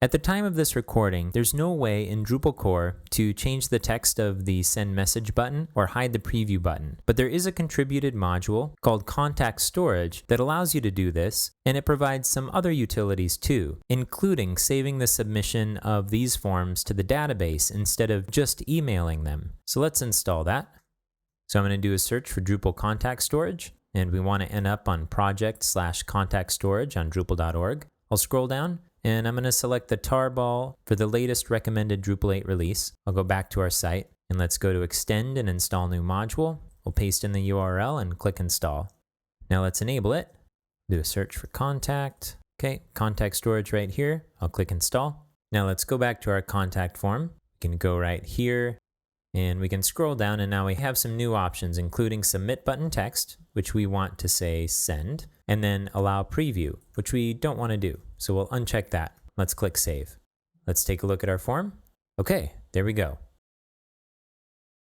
At the time of this recording, there's no way in Drupal core to change the text of the send message button or hide the preview button, but there is a contributed module called contact storage that allows you to do this, and it provides some other utilities too, including saving the submission of these forms to the database instead of just emailing them. So let's install that. So I'm going to do a search for Drupal contact storage, and we want to end up on project/contact storage on Drupal.org. I'll scroll down, and I'm going to select the tarball for the latest recommended Drupal 8 release. I'll go back to our site, and let's go to Extend and Install New Module. We'll paste in the URL and click Install. Now let's enable it. Do a search for contact. Okay, contact storage right here. I'll click Install. Now let's go back to our contact form. We can go right here, and we can scroll down, and now we have some new options, including submit button text, which we want to say send, and then allow preview, which we don't want to do. So we'll uncheck that. Let's click save. Let's take a look at our form. Okay, there we go.